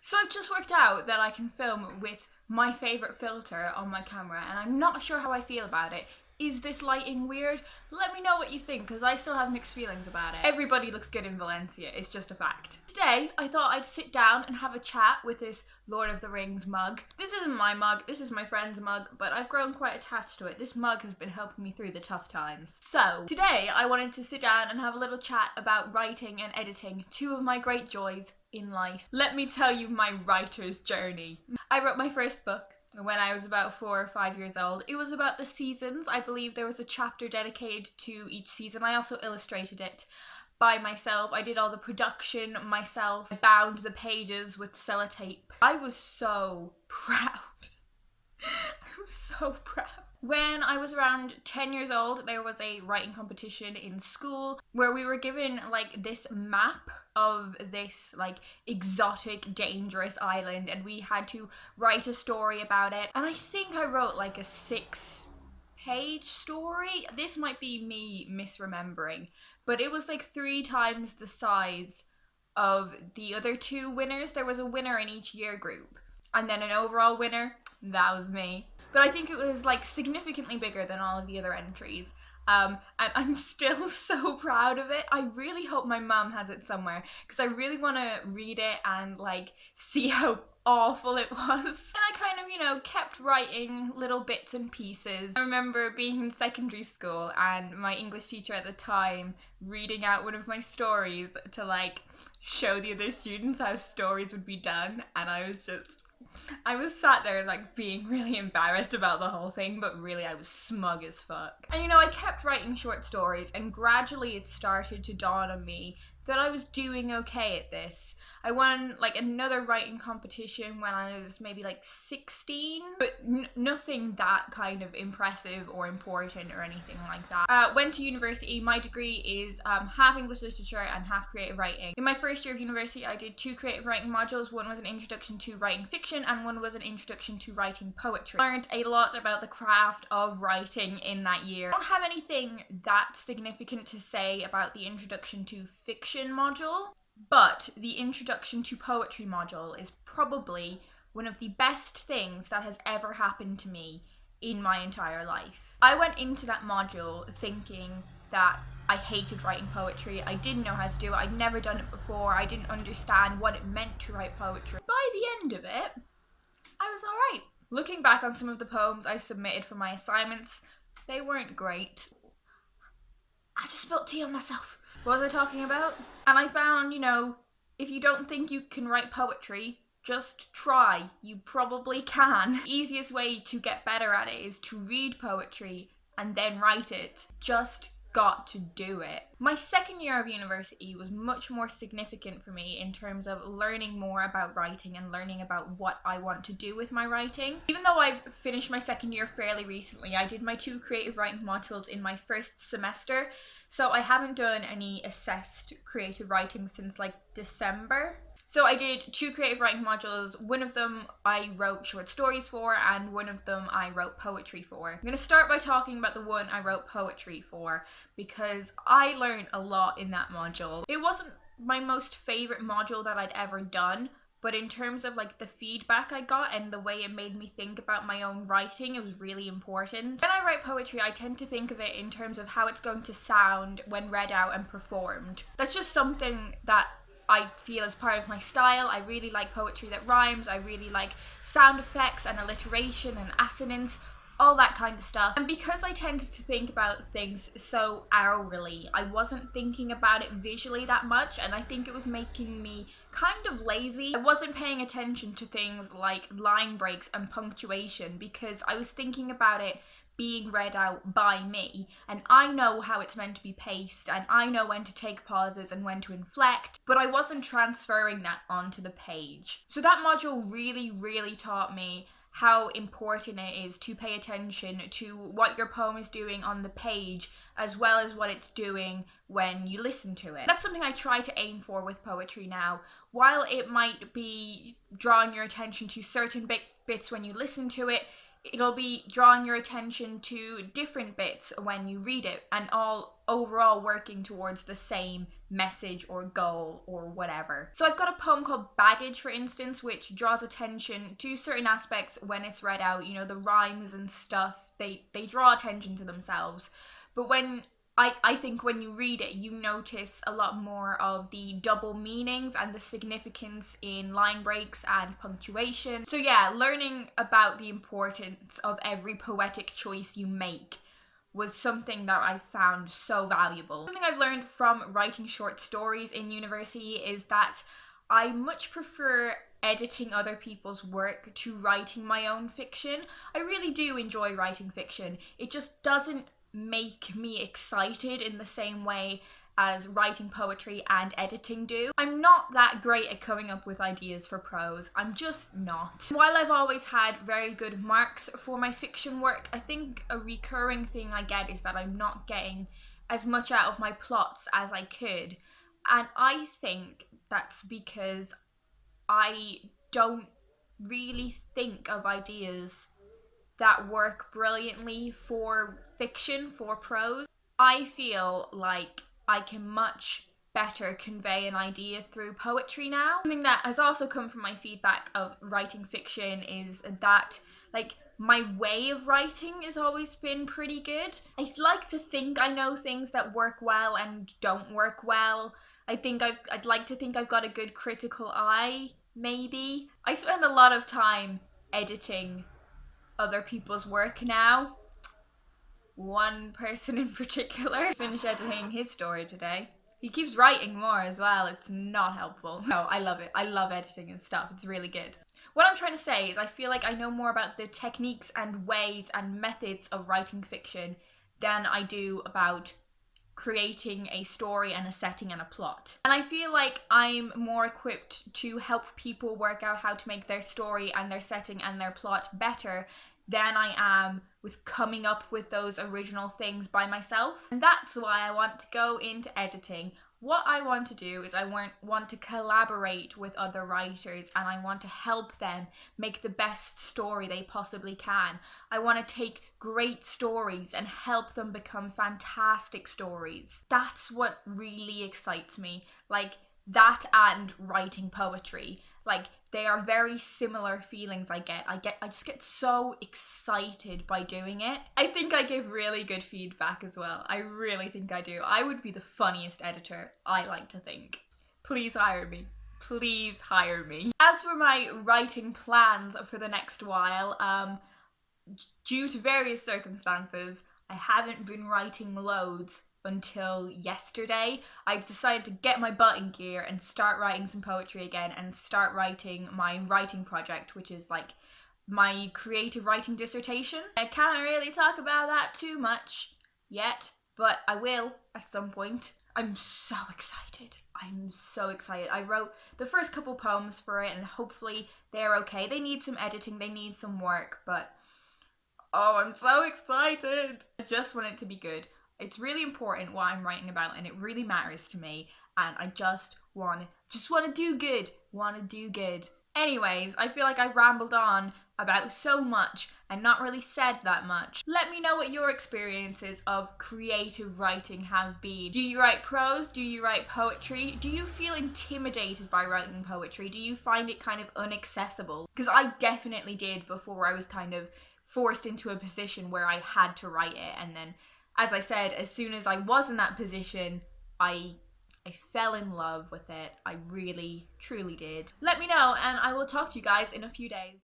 So I've just worked out that I can film with my favourite filter on my camera, and I'm not sure how I feel about it. Is this lighting weird? Let me know what you think, because I still have mixed feelings about it. Everybody looks good in Valencia, it's just a fact. Today, I thought I'd sit down and have a chat with this Lord of the Rings mug. This isn't my mug, this is my friend's mug, but I've grown quite attached to it. This mug has been helping me through the tough times. So, today I wanted to sit down and have a little chat about writing and editing, two of my great joys in life. Let me tell you my writer's journey. I wrote my first book when I was about 4 or 5 years old. It was about the seasons. I believe there was a chapter dedicated to each season. I also illustrated it by myself. I did all the production myself. I bound the pages with sellotape. I was so proud. I was so proud. When I was around 10 years old, there was a writing competition in school where we were given like this map of this like exotic, dangerous island, and we had to write a story about it. And I think I wrote like a 6-page story. This might be me misremembering, but it was like 3 times the size of the other 2 winners. There was a winner in each year group, and then an overall winner. That was me. But I think it was like significantly bigger than all of the other entries. And I'm still so proud of it. I really hope my mum has it somewhere, because I really want to read it and like see how awful it was. And I kind of, kept writing little bits and pieces. I remember being in secondary school and my English teacher at the time reading out one of my stories to like show the other students how stories would be done, and I was sat there like being really embarrassed about the whole thing, but really I was smug as fuck. And I kept writing short stories, and gradually it started to dawn on me that I was doing okay at this. I won like another writing competition when I was maybe like 16, but nothing that kind of impressive or important or anything like that. Went to university. My degree is half English literature and half creative writing. In my first year of university, I did 2 creative writing modules. One was an introduction to writing fiction, and one was an introduction to writing poetry. I learned a lot about the craft of writing in that year. I don't have anything that significant to say about the introduction to fiction module, but the introduction to poetry module is probably one of the best things that has ever happened to me in my entire life. I went into that module thinking that I hated writing poetry. I didn't know how to do it. I'd never done it before. I didn't understand what it meant to write poetry. By the end of it, I was alright. Looking back on some of the poems I submitted for my assignments, they weren't great. I just spilled tea on myself. What was I talking about? And I found, if you don't think you can write poetry, just try. You probably can. The easiest way to get better at it is to read poetry and then write it. Just got to do it. My second year of university was much more significant for me in terms of learning more about writing and learning about what I want to do with my writing. Even though I've finished my second year fairly recently, I did my 2 creative writing modules in my first semester, so I haven't done any assessed creative writing since like December. So I did 2 creative writing modules. One of them I wrote short stories for, and one of them I wrote poetry for. I'm going to start by talking about the one I wrote poetry for, because I learned a lot in that module. It wasn't my most favourite module that I'd ever done, but in terms of like the feedback I got and the way it made me think about my own writing, it was really important. When I write poetry, I tend to think of it in terms of how it's going to sound when read out and performed. That's just something that I feel as part of my style. I really like poetry that rhymes. I really like sound effects and alliteration and assonance, all that kind of stuff. And because I tended to think about things so aurally, I wasn't thinking about it visually that much, and I think it was making me kind of lazy. I wasn't paying attention to things like line breaks and punctuation because I was thinking about it being read out by me, and I know how it's meant to be paced, and I know when to take pauses and when to inflect, but I wasn't transferring that onto the page. So that module really taught me how important it is to pay attention to what your poem is doing on the page as well as what it's doing when you listen to it. That's something I try to aim for with poetry now. While it might be drawing your attention to certain bits when you listen to it, it'll be drawing your attention to different bits when you read it, and all overall working towards the same message or goal or whatever. So I've got a poem called Baggage, for instance, which draws attention to certain aspects when it's read out. You know, the rhymes and stuff, they draw attention to themselves. But when I think when you read it, you notice a lot more of the double meanings and the significance in line breaks and punctuation. So yeah, learning about the importance of every poetic choice you make was something that I found so valuable. Something I've learned from writing short stories in university is that I much prefer editing other people's work to writing my own fiction. I really do enjoy writing fiction. It just doesn't make me excited in the same way as writing poetry and editing do. I'm not that great at coming up with ideas for prose. I'm just not. While I've always had very good marks for my fiction work, I think a recurring thing I get is that I'm not getting as much out of my plots as I could. And I think that's because I don't really think of ideas that work brilliantly for fiction, for prose. I feel like I can much better convey an idea through poetry now. Something that has also come from my feedback of writing fiction is that, like, my way of writing has always been pretty good. I like to think I know things that work well and don't work well. I'd like to think I've got a good critical eye, maybe. I spend a lot of time editing other people's work now. One person in particular finished editing his story today. He keeps writing more as well. It's not helpful. No, I love it. I love editing and stuff. It's really good. What I'm trying to say is I feel like I know more about the techniques and ways and methods of writing fiction than I do about creating a story and a setting and a plot. And I feel like I'm more equipped to help people work out how to make their story and their setting and their plot better than I am with coming up with those original things by myself. And that's why I want to go into editing. What I want to do is I want to collaborate with other writers, and I want to help them make the best story they possibly can. I want to take great stories and help them become fantastic stories. That's what really excites me. Like, that and writing poetry. Like, they are very similar feelings I get. I just get so excited by doing it. I think I give really good feedback as well. I really think I do. I would be the funniest editor, I like to think. Please hire me. Please hire me. As for my writing plans for the next while, due to various circumstances, I haven't been writing loads until yesterday. I decided to get my butt in gear and start writing some poetry again and start writing my writing project, which is like my creative writing dissertation. I can't really talk about that too much yet, but I will at some point. I'm so excited. I'm so excited. I wrote the first couple poems for it and hopefully they're okay. They need some editing, they need some work, but oh, I'm so excited. I just want it to be good. It's really important what I'm writing about and it really matters to me, and I just want to do good. Anyways, I feel like I've rambled on about so much and not really said that much. Let me know what your experiences of creative writing have been. Do you write prose? Do you write poetry? Do you feel intimidated by writing poetry? Do you find it kind of inaccessible? Because I definitely did before I was kind of forced into a position where I had to write it, and then, as I said, as soon as I was in that position, I fell in love with it. I really, truly did. Let me know and I will talk to you guys in a few days.